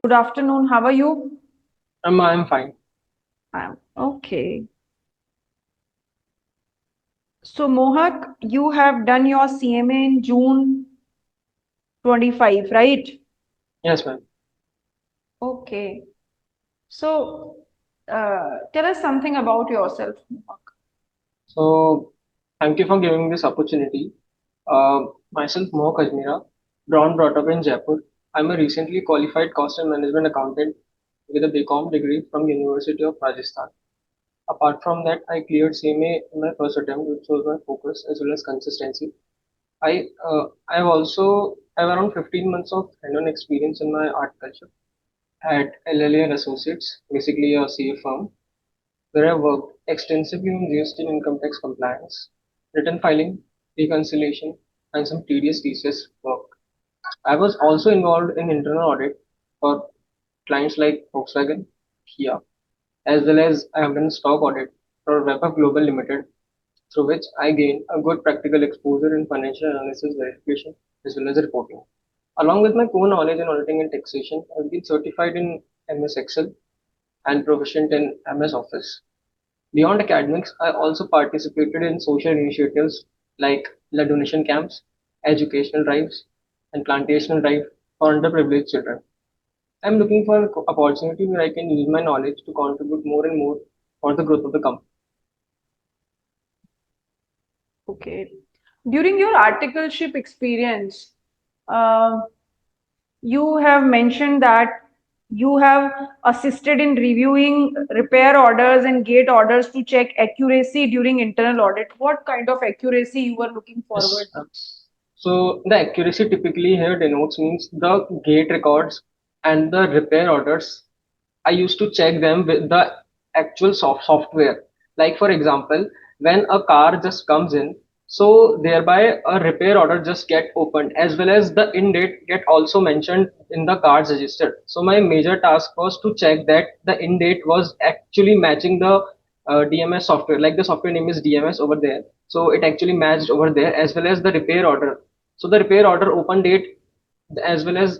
Good afternoon. How are you? I'm fine. I'm okay. So, Mohak, you have done your CMA in June 25, right? Yes, ma'am. Okay. So, tell us something about yourself, Mohak. So, thank you for giving this opportunity. Myself, Mohak Ajmera, born brought up in Jaipur. I'm a recently qualified cost and management accountant with a BCom degree from University of Rajasthan. Apart from that, I cleared CMA in my first attempt, which was my focus as well as consistency. I have also have around 15 months of hands-on experience in my art culture at LLA and Associates, basically a CA firm, where I worked extensively on GST and income tax compliance, return filing, reconciliation, and some tedious thesis work. I was also involved in internal audit for clients like Volkswagen, Kia, as well as I have done stock audit for Webber Global Limited, through which I gained a good practical exposure in financial analysis verification as well as reporting. Along with my core knowledge in auditing and taxation, I've been certified in MS Excel and proficient in MS Office. Beyond academics, I also participated in social initiatives like blood donation camps, educational drives, and plantational drive for underprivileged children. I'm looking for an opportunity where I can use my knowledge to contribute more and more for the growth of the company. Okay. During your articleship experience, uh, you have mentioned that you have assisted in reviewing repair orders and gate orders to check accuracy during internal audit. What kind of accuracy you were looking Yes. forward? So the accuracy typically here denotes means the gate records and the repair orders. I used to check them with the actual software. Like for example, when a car just comes in, so thereby a repair order just get opened as well as the in date get also mentioned in the cards registered. So my major task was to check that the in date was actually matching the DMS software. Like the software name is DMS over there, so it actually matched over there as well as the repair order. So the repair order open date as well as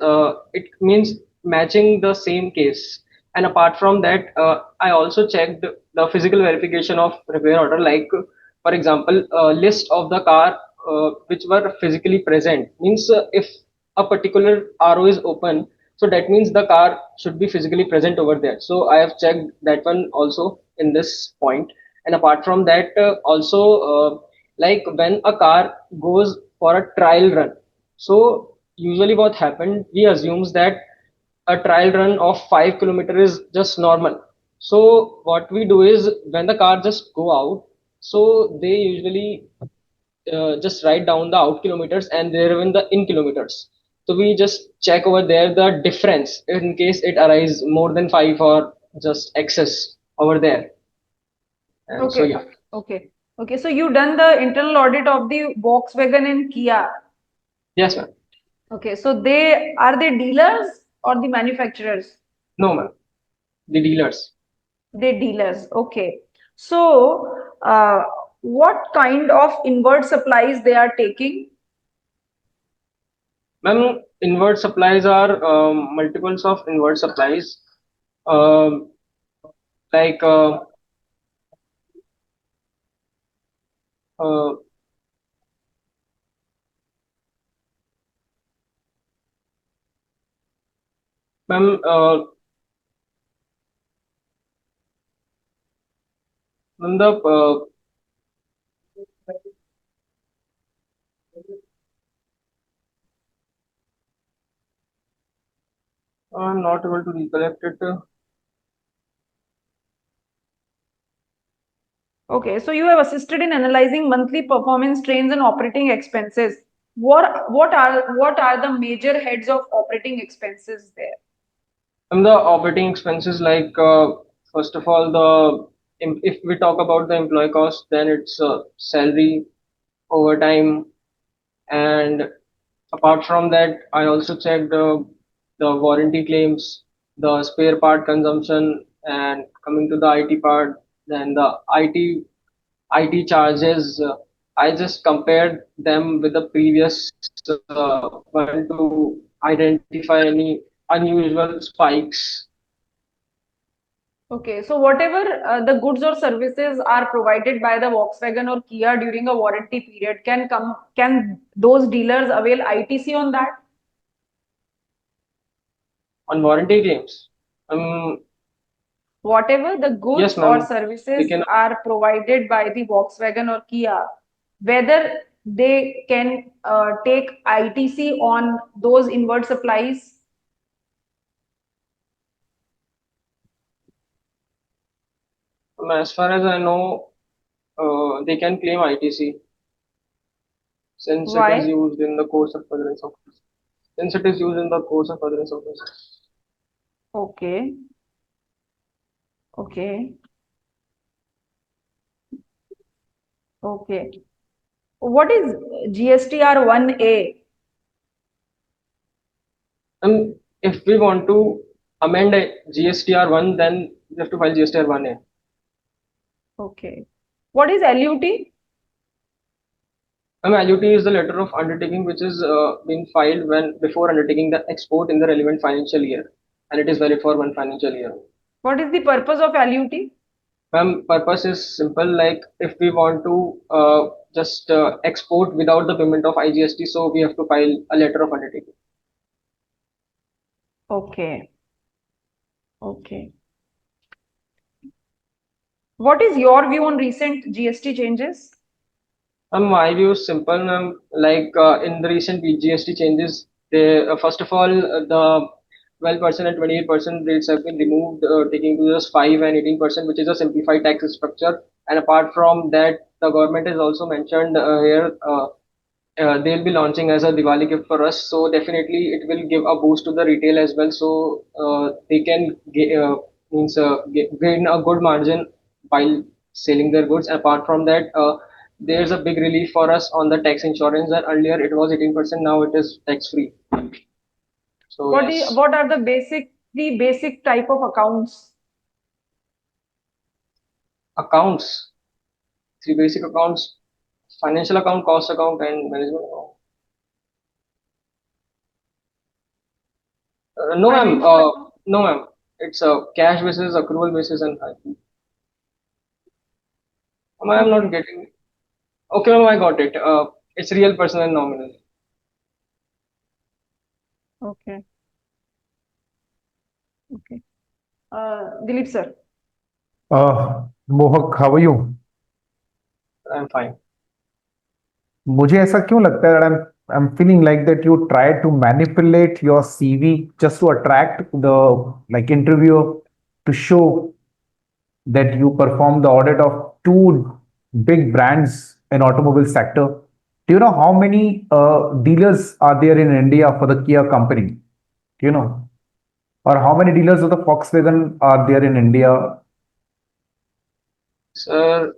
it means matching the same case. And apart from that, I also checked the physical verification of repair order, like for example, list of the car which were physically present means if a particular RO is open, so that means the car should be physically present over there. So I have checked that one also in this point. And apart from that, also like when a car goes for a trial run, so usually what happened, we assumes that a trial run of 5 kilometers is just normal. So what we do is when the car just go out, so they usually just write down the out kilometers and there even the in kilometers. So we just check over there the difference in case it arises more than 5 or just excess over there. And so Okay, yeah, okay, okay. So you done the internal audit of the Volkswagen and Kia. yes ma'am, Okay, so they are they dealers or the manufacturers? no ma'am, the dealers. They dealers. Okay. So what kind of inward supplies they are taking? Ma'am, inward supplies are multiples of inward supplies. Um, like uh, ma'am, ma'am, the I'm not able to recollect it. Okay, so you have assisted in analyzing monthly performance trends and operating expenses. What are the major heads of operating expenses there? And the operating expenses, like first of all, the if we talk about the employee cost, then it's salary, overtime, and apart from that, I also checked the warranty claims, the spare part consumption, and coming to the IT part, then the IT charges. I just compared them with the previous one to identify any outlier unusual spikes. Okay, so whatever the goods or services are provided by the Volkswagen or Kia during a warranty period can those dealers avail ITC on that? On warranty claims, um, Whatever the yes, goods or ma'am, we services can. are provided by the Volkswagen or Kia, whether they can take ITC on those inward supplies. As far as I know, they can claim ITC since it is Why? used in the course of furtherance of since it is used in the course of furtherance of business. Okay, okay, okay. What is GSTR 1A? If we want to amend a GSTR one, then we have to file GSTR one A. Okay. What is LUT? LUT is the letter of undertaking which is been filed when before undertaking the export in the relevant financial year, and it is valid for one financial year. What is the purpose of LUT? Purpose is simple, like if we want to just export without the payment of IGST, so we have to file a letter of undertaking. Okay, okay. What is your view on recent GST changes? My view is simple. Like in the recent GST changes, they first of all the 12% and 28% rates have been removed, taking to just 5 and 18%, which is a simplified tax structure. And apart from that, the government has also mentioned here they'll be launching as a Diwali gift for us. So definitely it will give a boost to the retail as well. So they can gain a good margin while selling their goods. Apart from that, there's a big relief for us on the tax insurance. That earlier it was 18%, now it is tax free. So yes, What are the basic type of accounts? accounts, three basic accounts: financial account, cost account, and management account. No, ma'am. Financial account? No, ma'am. It's a cash basis, accrual basis, and high. I am not Okay, getting. Okay, ma'am, I got it. It's real, personal, and nominal. okay, okay. Dilip sir. Mohak, how are you? I'm fine. मुझे ऐसा क्यों लगता है that I'm feeling like that you try to manipulate your CV just to attract the like interviewer to show that you perform the audit of two big brands in automobile sector. Do you know how many dealers are there in India for the Kia company? Do you know? Or how many dealers of the Volkswagen are there in India? Sir,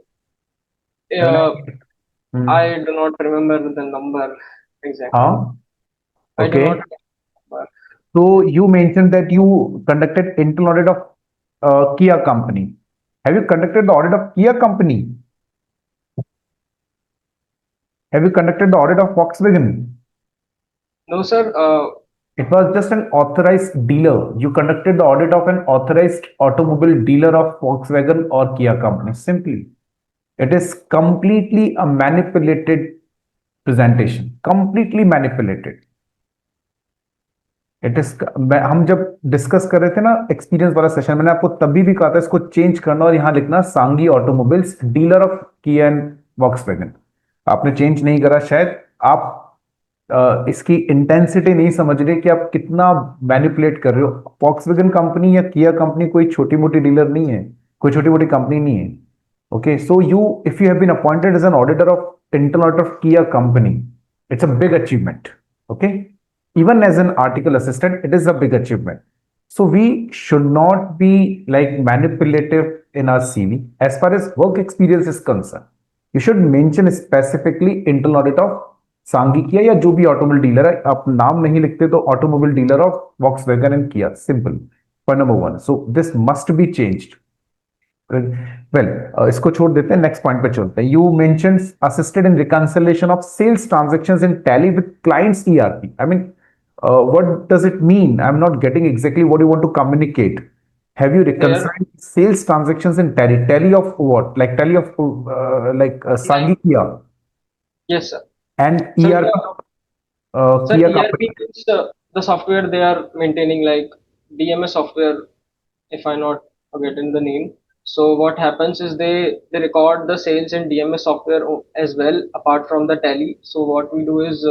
When I, Hmm. I do not remember the number exactly. Huh? I do not Okay. remember. So you mentioned that you conducted internal audit of Kia company. Have you conducted the audit of Kia company? Have you conducted the audit of Volkswagen? No, sir. It was just an authorized dealer. You conducted the audit of an authorized automobile dealer of Volkswagen or Kia company. Simply, it is completely a manipulated presentation. Completely manipulated. It is हम जब discuss कर रहे थे ना experience वाला session, मैंने आपको तभी भी कहा था इसको चेंज करना और यहां लिखना सांगी ऑटोमोबाइल्स डीलर ऑफ किया एंड वॉक्सवैगन। आपने चेंज नहीं करा, शायद आप इसकी इंटेंसिटी नहीं समझ रहे कि आप कितना मैनिपुलेट कर रहे हो। वॉक्सवैगन कंपनी या किया कंपनी कोई छोटी मोटी डीलर नहीं है, कोई छोटी मोटी कंपनी नहीं है। Okay, so you if you have been appointed as an auditor of internal auditor of किया company, it's a big achievement. Okay, even as an article assistant, it is a big achievement. So we should not be like manipulative in our CV. As far as work experience is concerned, you should mention specifically internal audit of सांगी किया या जो भी automobile dealer है। आप नाम नहीं लिखते तो automobile dealer of Volkswagen and Kia, simple. Point number one, so this must be changed. Well, इसको छोड़ देते हैं, नेक्स्ट पॉइंट पे चलते हैं। You mentioned assisted in reconciliation of sales transactions in Tally with clients ERP. I mean what does it mean? I'm not getting exactly what you want to communicate. Have you There, reconciled sales transactions in Tally? Tally of what? Like Tally of like, Sangi yes, sir. and Sir, ERP sir, Kia ERP company. means the software they are maintaining, like DMS software, if I not forgetting the name. So what happens is they record the sales in DMS software as well, apart from the tally. So what we do is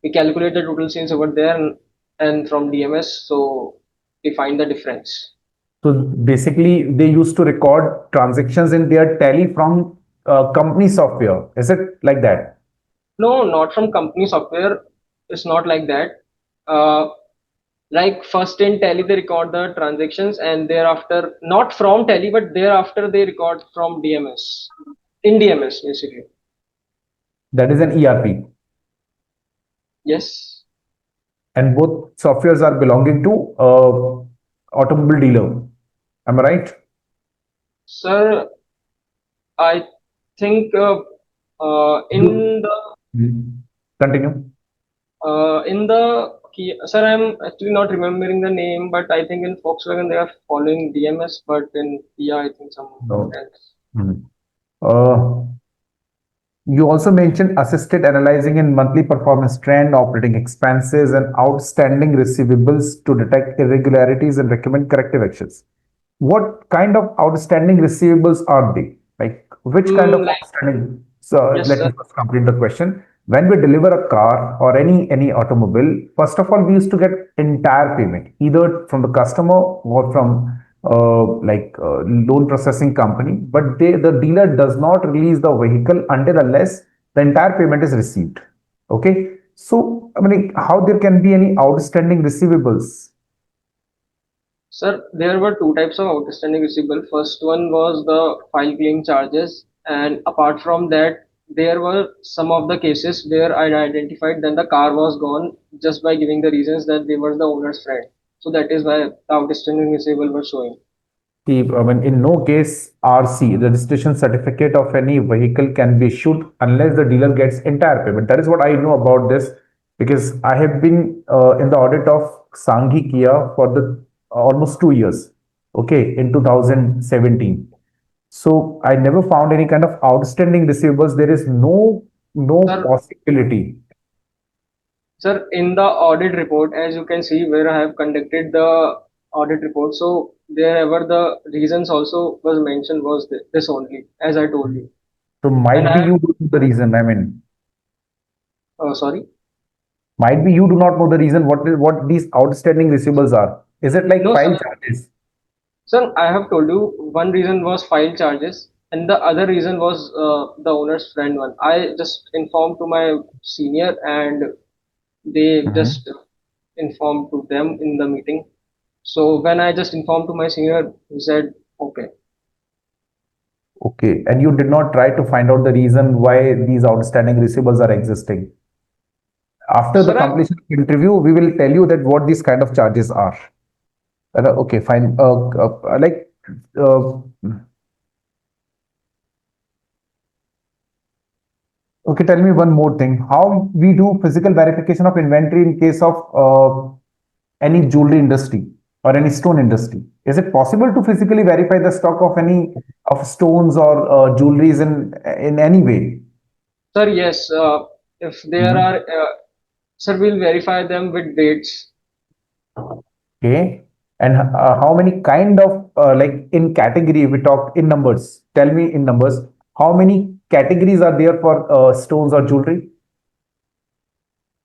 we calculate the total sales over there, and from DMS, so we find the difference. So basically, they used to record transactions in their Tally from company software. Is it like that? No, not from company software. It's not like that. Uh, like first in Tally they record the transactions, and thereafter not from Tally, but thereafter they record from DMS. In DMS basically. That is an ERP. Yes. And both softwares are belonging to automobile dealer. Am I right? Sir, I think Do Mhm. Continue. in the sir, I'm actually not remembering the name, but I think in Volkswagen they are following DMS, but in Kia I think some No. else. Mhm. Uh, You also mentioned assisted analyzing in monthly performance trend, operating expenses, and outstanding receivables to detect irregularities and recommend corrective actions. What kind of outstanding receivables are they? Like which kind of Like, outstanding? So yes, let sir. me first complete the question. When we deliver a car or any automobile, first of all, we used to get entire payment either from the customer or from loan processing company. But the dealer does not release the vehicle until unless the entire payment is received. Okay. So I mean, how there can be any outstanding receivables? Sir, there were two types of outstanding receivable. First one was the file clearing charges, and apart from that, there were some of the cases where I identified then the car was gone just by giving the reasons that they were the owner's friend. So that is why the outstanding receivable was showing. I mean, in no case RC, the registration certificate of any vehicle can be issued unless the dealer gets entire payment. That is what I know about this because I have been in the audit of Sanghi Kia for the almost 2 years. Okay, in 2017. So I never found any kind of outstanding receivables. There is no Sir, possibility. sir, in the audit report, as you can see, where I have conducted the audit report, so there were the reasons also was mentioned was this only, as I told you. So And might I be have, you don't know the reason. I mean, sorry. might be you do not know the reason what these outstanding receivables are. Is it like No, sir. file charges? Sir, I have told you one reason was file charges, and the other reason was the owner's friend one. I just informed to my senior, and they Mhm. just informed to them in the meeting. So when I just informed to my senior, he said, "Okay, Okay, and you did not try to find out the reason why these outstanding receivables are existing. After the sir, I, completion of interview, we will tell you that what these kind of charges are. Okay, fine. Uh, okay, tell me one more thing. How we do physical verification of inventory in case of any jewelry industry or any stone industry? Is it possible to physically verify the stock of any of stones or jewelries in any way? sir, yes. If there Mhm. are, sir, we'll verify them with dates. Okay. And how many kind of like in category we talk in numbers? Tell me in numbers how many categories are there for stones or jewelry?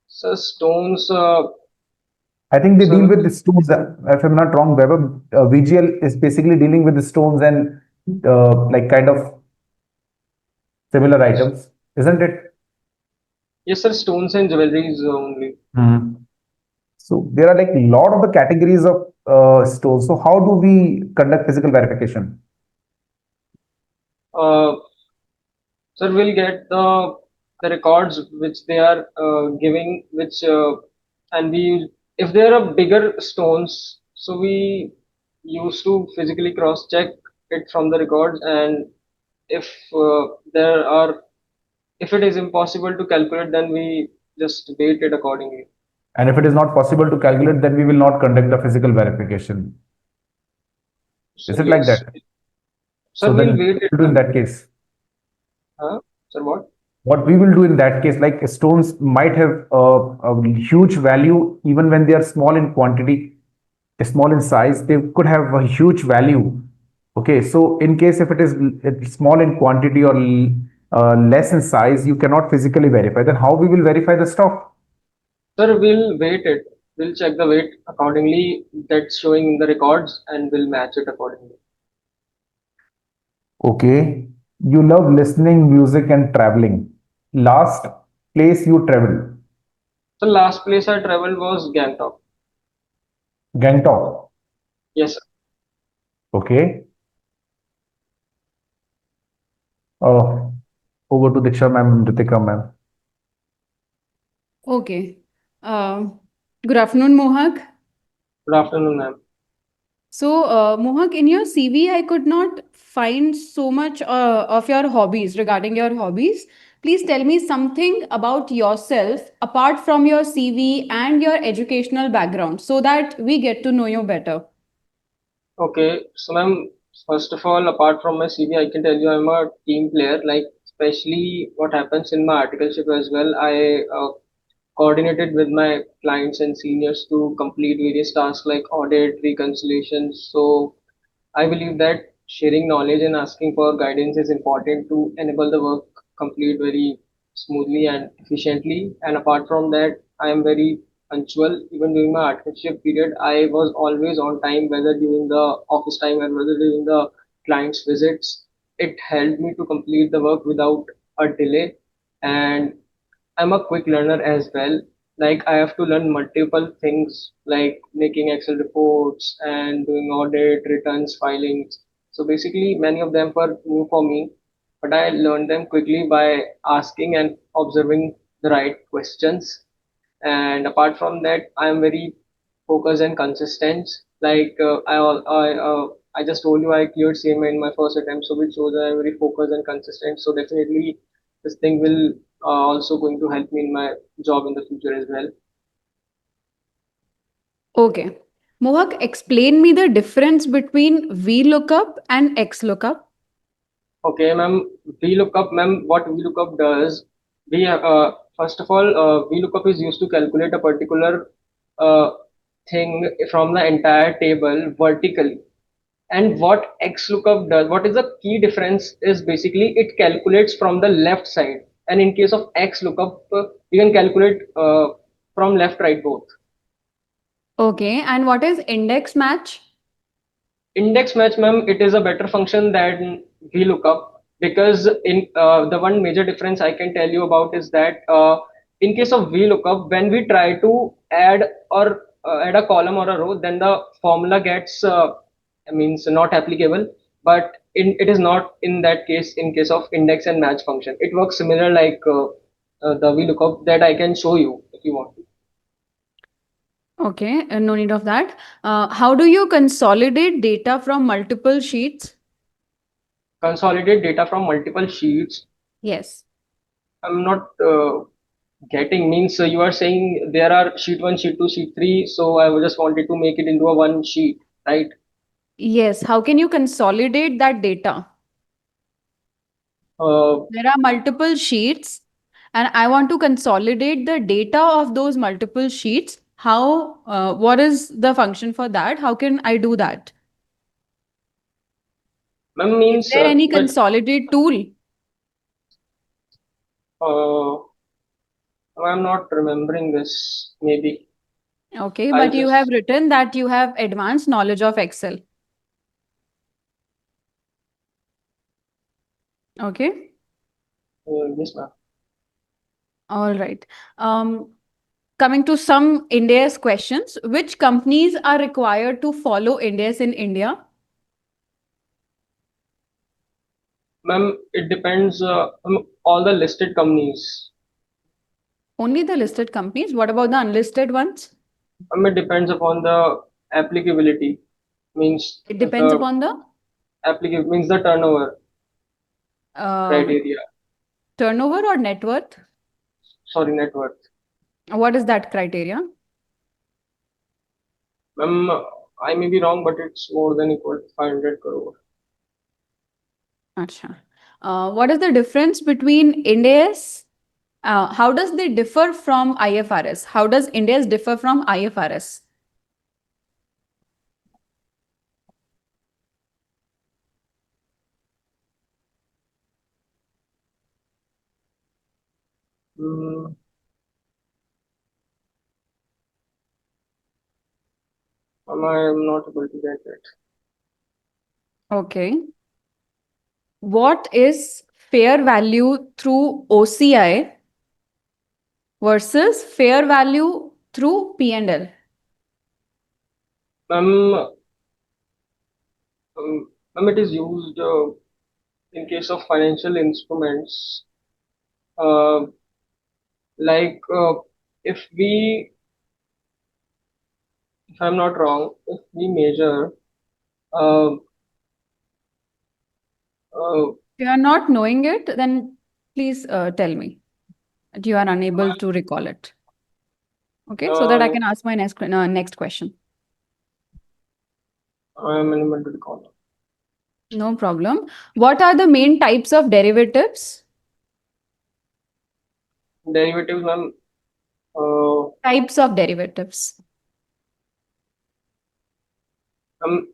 Sir, stones, I think they deal sir, with the stones. If I'm not wrong, Weber, VGL is basically dealing with the stones and like kind of similar items, isn't it? yes, sir, stones and jewelries only. Mhm. So there are like a lot of the categories of stones. So how do we conduct physical verification? Uh, Sir, we'll get the records which they are giving, which and we if there are bigger stones, so we used to physically cross check it from the records, and if there are if it is impossible to calculate, then we just weight it accordingly. And if it is not possible to calculate, then we will not conduct the physical verification. So Is it like yes, that? sir, So we'll then wait it, what do in ma'am. that case? Sir, what? What we will do in that case, like stones might have a huge value even when they are small in quantity, small in size, they could have a huge value. Okay, so in case if it is small in quantity or less in size, you cannot physically verify. Then how we will verify the stock? Sir, we'll weight it. We'll check the weight accordingly that's showing in the records and we'll match it accordingly. Okay, you love listening music and traveling. Last place you traveled, So last place I traveled was Gangtok. Gangtok. Yes, sir. Okay. Oh, over to Diksha ma'am and Ritika ma'am. Okay. Good afternoon, Mohak. Good afternoon, ma'am. So, Mohak, in your CV, I could not find so much of your hobbies, regarding your hobbies. Please tell me something about yourself apart from your CV and your educational background so that we get to know you better. Okay, so ma'am, first of all, apart from my CV, I can tell you I'm a team player. Like, especially what happens in my articleship as well. I coordinated with my clients and seniors to complete various tasks like audit, reconciliations. So I believe that sharing knowledge and asking for guidance is important to enable the work complete very smoothly and efficiently. And apart from that, I am very punctual. Even during my articleship period, I was always on time, whether during the office time or whether during the client's visits. It helped me to complete the work without a delay. And I'm a quick learner as well. Like I have to learn multiple things like making Excel reports and doing audit, returns, filings. So basically many of them were new for me, but I learned them quickly by asking and observing the right questions. And apart from that, I am very focused and consistent. Like I just told you I cleared CMA in my first attempt, so which shows that I'm very focused and consistent. So definitely this thing will also going to help me in my job in the future as well. Okay. Mohak, explain me the difference between VLOOKUP and XLOOKUP. Okay, ma'am. VLOOKUP, ma'am. What VLOOKUP does, we first of all, VLOOKUP is used to calculate a particular uh, thing from the entire table vertically. And what XLOOKUP does, what is the key difference is basically it calculates from the left side. And in case of XLOOKUP, you can calculate from left, right, both. Okay. And what is index match? Index match, ma'am, it is a better function than VLOOKUP because in the one major difference I can tell you about is that in case of VLOOKUP, when we try to add or add a column or a row, then the formula gets means not applicable. But it is not in that case in case of index and match function. It works similar like the VLOOKUP that I can show you if you want. Okay, no need of that. How do you consolidate data from multiple sheets? Consolidate data from multiple sheets. Yes. I'm not getting means you are saying there are sheet 1, sheet 2, sheet 3, so I just wanted to make it into a one sheet, right? Yes. How can you consolidate that data? uh, There are multiple sheets, and I want to consolidate the data of those multiple sheets. How, what is the function for that? How can I do that? ma'am Is means there any but consolidate tool? uh, I'm not remembering this. Maybe Okay, I'll but you have just written that you have advanced knowledge of Excel. Okay. yes, ma'am. All right. Coming to some India's questions, which companies are required to follow India's in India? Ma'am, it depends all the listed companies. Only the listed companies. What about the unlisted ones? It depends upon the applicability. Means It depends the upon the applicable means the turnover um, criteria. turnover or net worth. Sorry, net worth. What is that criteria? I may be wrong, but it's more than equal to 500 crore. Acha. What is the difference between Ind AS? How does they differ from IFRS? How does Ind AS differ from IFRS? Hmm, I'm not able to get it. Okay. What is fair value through OCI versus fair value through P&L? Ma'am, it is used in case of financial instruments. Uh, like if we, if I'm not wrong, if we measure, uh, uh, If you are not knowing it, then please tell me that you are unable to recall it. Okay, so that I uh, can ask my next question. I'm unable to recall. No problem. What are the main types of derivatives? Derivatives, ma'am. Types of derivatives.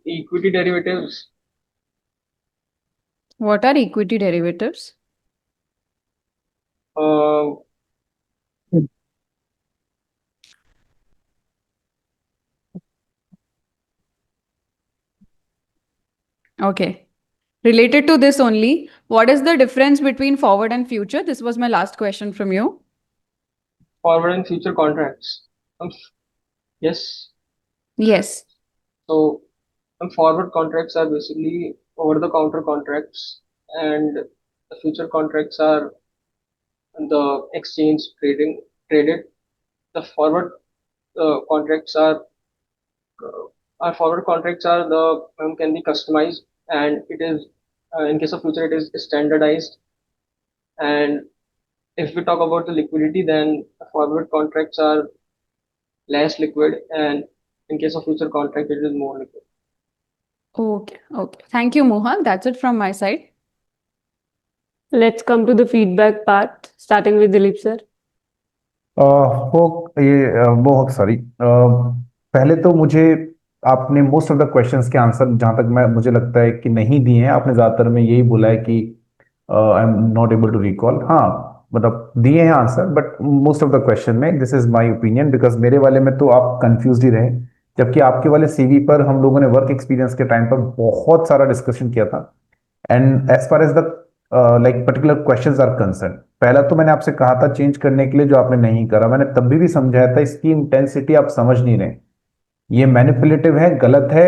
Equity derivatives. What are equity derivatives? Uh, Okay. Related to this only, what is the difference between forward and future? This was my last question from you. Forward and future contracts. Yes. Yes. So, forward contracts are basically over-the-counter contracts, and the future contracts are the exchange traded. The forward contracts forward contracts are the can be customized, and it is in case of future it is standardized. And if we talk about the liquidity, then the forward contracts are less liquid, and in case of future contract it is more liquid. Okay. Okay. Thank you, Mohak. That's it from my side. Let's come to the feedback part, starting with Dilip sir. वो sorry पहले तो मुझे आपने most of the questions के answer जहां तक मैं मुझे लगता है कि नहीं दिए हैं आपने ज्यादातर में यही बोला है कि I am not able to recall हाँ मतलब दिए हैं answer but most of the question में this is my opinion because मेरे वाले में तो आप कंफ्यूज ही रहे जबकि आपके वाले सीवी पर हम लोगों ने वर्क एक्सपीरियंस के टाइम पर बहुत सारा डिस्कशन किया था and as far as the like particular questions are concern पहला तो मैंने आपसे कहा था चेंज करने के लिए जो आपने नहीं करा मैंने तब भी समझाया था इसकी इंटेंसिटी आप समझ नहीं रहे ये मैनिपुलेटिव है गलत है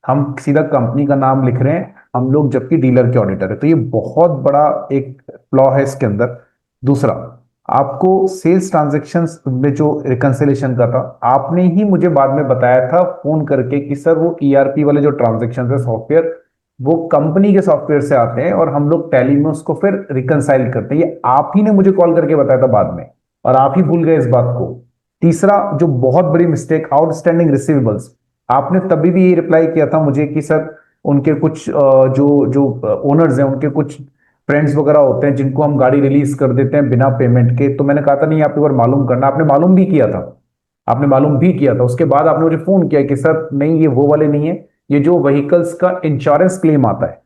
हम सीधा कंपनी का नाम लिख रहे हैं हम लोग जबकि डीलर के ऑडिटर है तो ये बहुत बड़ा एक फ्लॉ है इसके अंदर दूसरा आपको सेल्स ट्रांजैक्शंस में जो रिकंसिलेशन का था आपने ही मुझे बाद में बताया था फोन करके कि सर वो ईआरपी वाले जो ट्रांजैक्शंस है सॉफ्टवेयर वो कंपनी के सॉफ्टवेयर से आते हैं और हम लोग टैली में उसको फिर रिकंसाइल करते हैं ये आप ही ने मुझे कॉल करके बताया था बाद में और आप ही भूल गए इस बात को तीसरा जो बहुत बड़ी मिस्टेक आउटस्टैंडिंग रिसीवेबल्स आपने तभी भी ये रिप्लाई किया था मुझे कि सर उनके कुछ जो जो ओनर्स हैं उनके कुछ फ्रेंड्स वगैरह होते हैं जिनको हम गाड़ी रिलीज कर देते हैं बिना पेमेंट के तो मैंने कहा था नहीं आप एक बार मालूम करना आपने मालूम भी किया था आपने मालूम भी किया था उसके बाद आपने मुझे फोन किया कि सर नहीं ये वो वाले नहीं है ये जो व्हीकल्स का इंश्योरेंस क्लेम आता है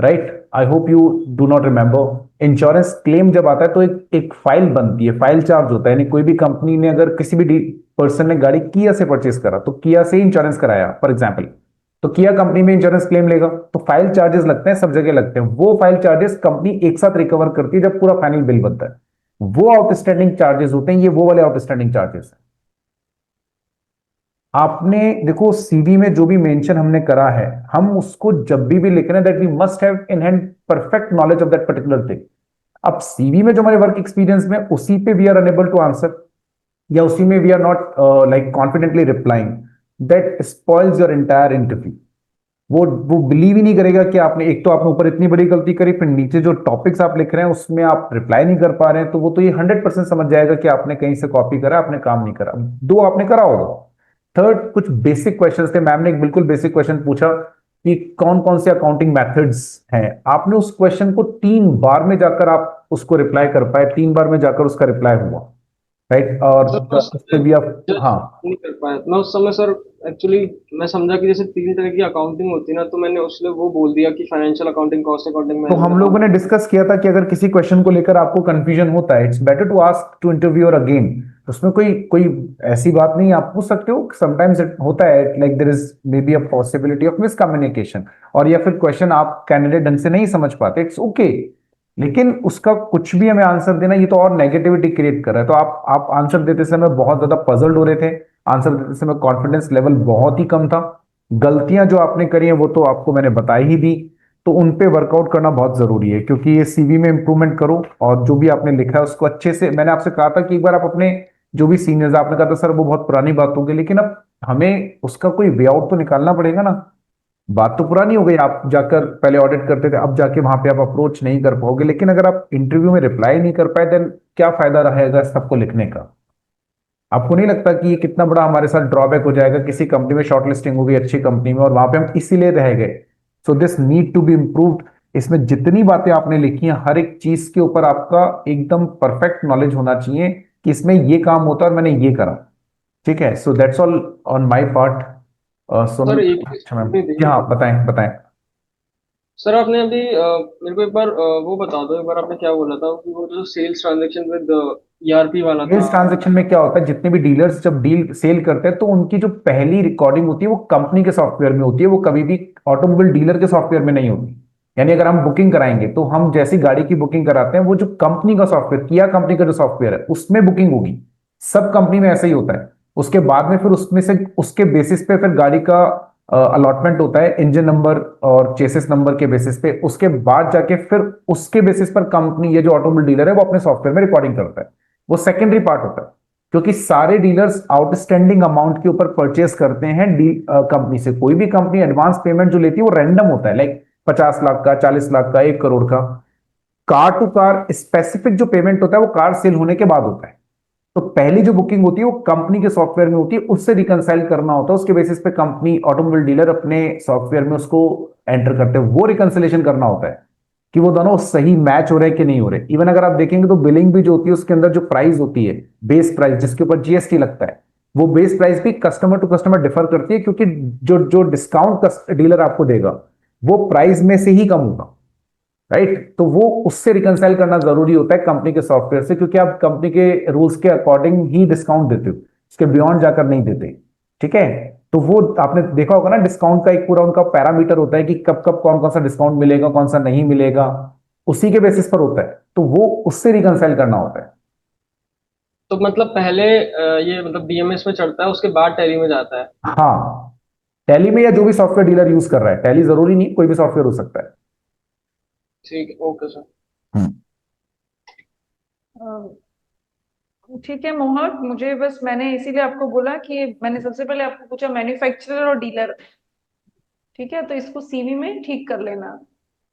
right I hope you do not remember insurance claim जब आता है तो एक फाइल बनती है फाइल चार्ज होता है यानी कोई भी कंपनी ने अगर किसी भी पर्सन ने गाड़ी किया से परचेस करा तो किया से इंश्योरेंस कराया फॉर एग्जाम्पल तो किया कंपनी में इंश्योरेंस क्लेम लेगा तो फाइल चार्जेस लगते हैं सब जगह लगते हैं वो फाइल चार्जेस कंपनी एक साथ रिकवर करती है जब पूरा फाइनल बिल बनता है वो आउटस्टैंडिंग चार्जेस होते हैं ये वो वाले आउटस्टैंडिंग चार्जेस है आपने देखो सीवी में जो भी मेंशन हमने करा है हम उसको जब भी लिख रहे हैं that we must have in hand perfect knowledge of that particular thing अब सीवी में जो हमारे वर्क एक्सपीरियंस में उसी पे we are unable to answer या उसी में we are not like confidently replying that spoils your entire interview वो बिलीव ही नहीं करेगा कि आपने एक तो आपने ऊपर इतनी बड़ी गलती करी फिर नीचे जो टॉपिक्स आप लिख रहे हैं उसमें आप रिप्लाई नहीं कर पा रहे हैं तो वो तो ये 100% समझ जाएगा कि आपने कहीं से कॉपी करा आपने काम नहीं करा दो आपने करा होगा थर्ड कुछ बेसिक क्वेश्चंस थे, मैम ने एक बिल्कुल बेसिक क्वेश्चन पूछा कि कौन कौन से अकाउंटिंग मेथड्स हैं, आपने उस क्वेश्चन को 3 बार में जाकर आप उसको रिप्लाई कर पाए, 3 बार में जाकर उसका रिप्लाई हुआ, राइट। और सर मैं उस उस पे भी आप, जज हाँ, नहीं कर पाया मैं उस समय सर। एक्चुअली मैं समझा कि जैसे 3 तरह की अकाउंटिंग होती है ना, तो मैंने उसमें वो बोल दिया कि फाइनेंशियल अकाउंटिंग, कॉस्ट अकाउंटिंग, तो हम मैनेजमेंट लोगों ने अकाउंटिंग। डिस्कस किया था कि अगर किसी क्वेश्चन को लेकर आपको कंफ्यूजन होता है, it's better to ask to interview or again, उसमें कोई कोई ऐसी बात नहीं है, आप पूछ सकते हो, समटाइम्स इट होता है, like there is maybe a possibility of miscommunication, और या फिर क्वेश्चन आप कैंडिडेट ढंग से नहीं समझ पाते, इट्स ओके, लेकिन उसका कुछ भी हमें आंसर देना, ये तो और नेगेटिविटी क्रिएट कर रहा है। तो आप आंसर देते समय बहुत ज्यादा पजल्ड हो रहे थे, आंसर देते समय कॉन्फिडेंस लेवल बहुत ही कम था, गलतियां जो आपने करी हैं वो तो आपको मैंने बताई ही दी, तो उन पे वर्कआउट करना बहुत जरूरी है, क्योंकि ये सीवी में इंप्रूवमेंट करो, और जो भी आपने लिखा है उसको अच्छे से, मैंने आपसे कहा था कि एक बार आप अपने जो भी सीनियर्स, आपने कहा था सर वो बहुत पुरानी बात होगी, लेकिन अब हमें उसका कोई वे आउट तो निकालना पड़ेगा ना, बात तो पुरानी हो गई, आप जाकर पहले ऑडिट करते थे, अब जाके वहां पे आप अप्रोच नहीं कर पाओगे, लेकिन अगर आप इंटरव्यू में रिप्लाई नहीं कर पाए, देन क्या फायदा रहेगा सबको लिखने का। आपको नहीं लगता कि ये कितना बड़ा हमारे साथ ड्रॉबैक हो जाएगा, किसी कंपनी में शॉर्टलिस्टिंग हो गई अच्छी कंपनी में, और वहां पे हम इसीलिए रह गए। So this need to be improved. इसमें जितनी बातें आपने लिखी हैं, हर एक चीज के ऊपर आपका एकदम परफेक्ट नॉलेज होना चाहिए कि इसमें ये काम होता है और मैंने ये करा, ठीक है। So that's all on my part. Sir Sonal, एक चीज अच्छा मैम, पूछनी जी थी। हाँ, बताएं बताएं। सर आपने अभी मेरे को एक बार वो बता दो, एक बार आपने क्या बोला था कि वो जो सेल्स ट्रांजैक्शन विद ईआरपी वाला था। सेल्स ट्रांजैक्शन में क्या होता है, जितने भी डीलर्स जब डील सेल करते हैं, तो उनकी जो पहली रिकॉर्डिंग होती है वो कंपनी के सॉफ्टवेयर में होती है, वो कभी भी ऑटोमोबाइल डीलर के सॉफ्टवेयर में नहीं होती। यानी अगर हम बुकिंग कराएंगे, तो हम जैसी गाड़ी की बुकिंग कराते हैं, वो जो कंपनी का सॉफ्टवेयर, किया कंपनी का जो सॉफ्टवेयर है, उसमें बुकिंग होगी। सब कंपनी में ऐसा ही होता है। उसके बाद में फिर उसमें से, उसके बेसिस पे फिर गाड़ी का अलॉटमेंट होता है, इंजन नंबर और चेसिस नंबर के बेसिस पे, उसके बाद जाके फिर उसके बेसिस पर कंपनी, ये जो ऑटोमोबाइल डीलर है, वो अपने सॉफ्टवेयर में रिकॉर्डिंग करता है। वो सेकेंडरी पार्ट होता है, क्योंकि सारे डीलर्स आउटस्टैंडिंग अमाउंट के ऊपर परचेस करते हैं कंपनी से। कोई भी कंपनी एडवांस पेमेंट जो लेती है वो रैंडम होता है, लाइक 50 लाख का, 40 लाख का, 1 करोड़ का। कार टू कार स्पेसिफिक जो पेमेंट होता है वो कार सेल होने के बाद होता है। तो पहली जो बुकिंग होती है वो कंपनी के सॉफ्टवेयर में होती है, उससे रिकंसाइल करना होता है, उसके बेसिस पे कंपनी, ऑटोमोबाइल डीलर अपने सॉफ्टवेयर में उसको एंटर करते हैं, वो रिकंसिलेशन करना होता है कि वो दोनों सही मैच हो रहे हैं कि नहीं हो रहे। इवन अगर आप देखेंगे तो बिलिंग भी जो होती है, उसके अंदर जो प्राइस होती है, बेस प्राइस जिसके ऊपर जीएसटी लगता है, वो बेस प्राइस भी कस्टमर टू कस्टमर डिफर करती है, क्योंकि जो जो डिस्काउंट डीलर आपको देगा वो प्राइस में से ही कम होगा, राइट। तो वो उससे रिकंसाइल करना जरूरी होता है कंपनी के सॉफ्टवेयर से, क्योंकि आप कंपनी के रूल्स के अकॉर्डिंग ही डिस्काउंट देते हो, उसके बियॉन्ड जाकर नहीं देते, ठीक है। तो वो आपने देखा होगा ना, डिस्काउंट का एक पूरा उनका पैरामीटर होता है कि कब कब कौन कौन सा डिस्काउंट मिलेगा, कौन सा नहीं मिलेगा, उसी के बेसिस पर होता है, तो वो उससे रिकंसाइल करना होता है। तो मतलब पहले ये मतलब डीएमएस में चढ़ता है, उसके बाद टैली में जाता है। हाँ, टैली में या जो भी सॉफ्टवेयर डीलर यूज कर रहा है, टैली जरूरी नहीं, कोई भी सॉफ्टवेयर हो सकता है। ठीक है, ओके सर। हम्म। ठीक है मोहक, मुझे बस, मैंने इसीलिए आपको बोला कि मैंने सबसे पहले आपको पूछा मैन्युफैक्चरर और डीलर, ठीक है, तो इसको सीवी में ठीक कर लेना।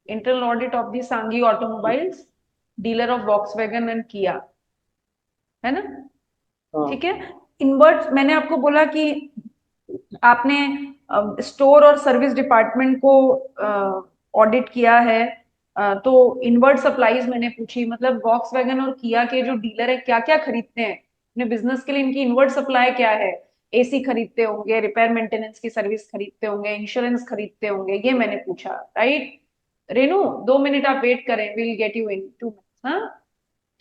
इंटरनल ऑडिट ऑफ दी सांगी automobiles, dealer of Volkswagen and किया, है ना? हाँ। ठीक है। इनवर्ट मैंने आपको बोला कि आपने स्टोर और सर्विस डिपार्टमेंट को ऑडिट किया है, तो इनवर्ट सप्लाईज मैंने पूछी, मतलब वॉक्सवैगन और किया के जो डीलर है क्या क्या खरीदते हैं अपने बिजनेस के लिए, इनकी इनवर्ट सप्लाई क्या है। एसी खरीदते होंगे, रिपेयर मेंटेनेंस की सर्विस खरीदते होंगे, इंश्योरेंस खरीदते होंगे, ये मैंने पूछा, राइट? रेनू, 2 मिनट आप वेट करें, will get you in 2 minutes, हाँ?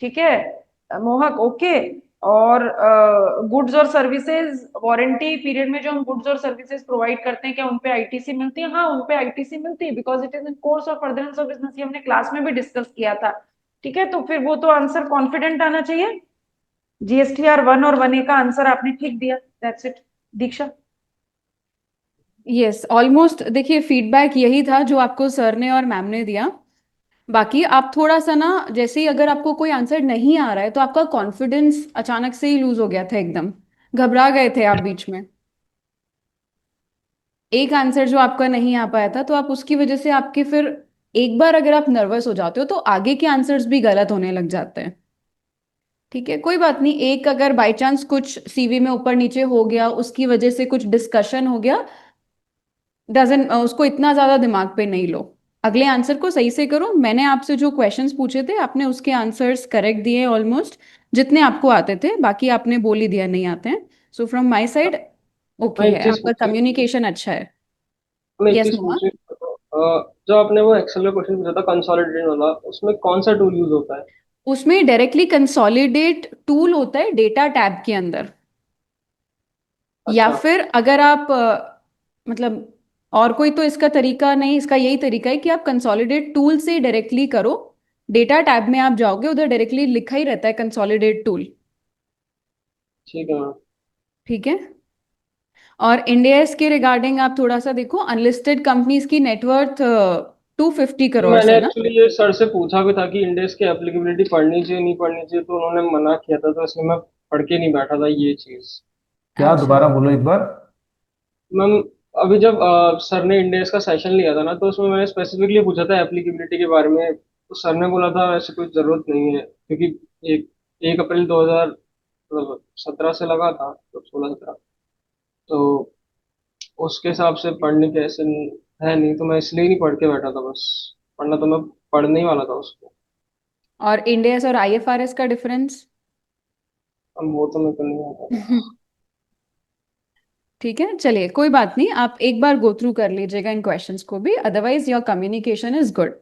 ठीक है। मोहक, ओके। और गुड्स और सर्विसेज वारंटी पीरियड में जो हम गुड्स और सर्विसेज प्रोवाइड करते हैं, क्या उनपे आईटीसी मिलती है? हाँ, उनपे आईटीसी मिलती है, because it is in course of furtherance of business, ये हमने क्लास में भी डिस्कस किया था। ठीक है, तो फिर वो तो आंसर कॉन्फिडेंट आना चाहिए। GSTR 1 और 1A का आंसर आपने ठीक दिया, that's it. Diksha? Yes, almost देखिए फीडबैक यही था जो आपको सर ने और मैम ने दिया। बाकी आप थोड़ा सा ना, जैसे ही अगर आपको कोई आंसर नहीं आ रहा है तो आपका कॉन्फिडेंस अचानक से ही लूज हो गया था, एकदम घबरा गए थे आप बीच में। एक आंसर जो आपका नहीं आ पाया था, तो आप उसकी वजह से आपके फिर एक बार अगर आप नर्वस हो जाते हो तो आगे के आंसर्स भी गलत होने लग जाते हैं। ठीक है, कोई बात नहीं, एक अगर बाय चांस कुछ सीवी में ऊपर नीचे हो गया, उसकी वजह से कुछ डिस्कशन हो गया, डजन उसको इतना ज्यादा दिमाग पे नहीं लो। अगले आंसर को सही से करो। मैंने आपसे जो क्वेश्चंस पूछे थे, आपने उसके आंसर्स करेक्ट दिए ऑलमोस्ट, जितने आपको आते थे, बाकी आपने बोल ही दिया नहीं आते हैं। So from my side okay मैं एक है, चीज आपका पूछ रही कम्युनिकेशन अच्छा है। मैं एक यस चीज मोहा। पूछ रही थी, जो आपने वो एक्सेल का क्वेश्चन पूछा था कंसोलिडेटेड वाला, उसमें कौन सा टूल यूज होता है? उसमें डायरेक्टली कंसोलिडेट टूल होता है डेटा टैब के अंदर, या अच्छा। फिर अगर आप मतलब और कोई तो इसका तरीका नहीं, इसका यही तरीका है कि आप कंसोलिडेट टूल से डायरेक्टली करो। डेटा टैब में आप जाओगे, उधर डायरेक्टली लिखा ही रहता है कंसोलिडेट टूल। ठीक है मैम। ठीक है। और इंडियस के रिगार्डिंग आप थोड़ा सा देखो, अनलिस्टेड कंपनीज की नेटवर्थ 250 करोड़ मैंने है ना। एक्चुअली ये सर से पूछा भी था कि इंडेक्स की एप्लीकेबिलिटी पढ़नी चाहिए नहीं पढ़नी चाहिए, तो उन्होंने मना किया था, तो इसलिए मैं पढ़ के नहीं बैठा था ये चीज। क्या अच्छा। दोबारा बोलो एक बार। मैम, अभी जब सर ने इंडेक्स का सेशन लिया था ना, तो उसमें मैंने स्पेसिफिकली पूछा था एप्लीकेबिलिटी के बारे में, तो सर ने बोला था ऐसी कोई जरूरत नहीं है, क्योंकि एक 1 अप्रैल 2017 से लगा था, तो 16-17, तो उसके हिसाब से पढ़ने के ऐसे है नहीं, तो मैं इसलिए नहीं पढ़ के बैठा था बस। पढ़ना तो मैं पढ़ने ही वाला था उसको। और इंडियस और आईएफआरएस का डिफरेंस? अब वो तो मेरे को नहीं आता। ठीक है, चलिए कोई बात नहीं, आप एक बार गो थ्रू कर लीजिएगा इन क्वेश्चंस को भी, otherwise your communication is good.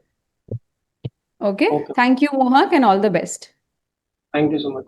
Okay. Okay. Thank you Mohak and all the best. Thank you so much.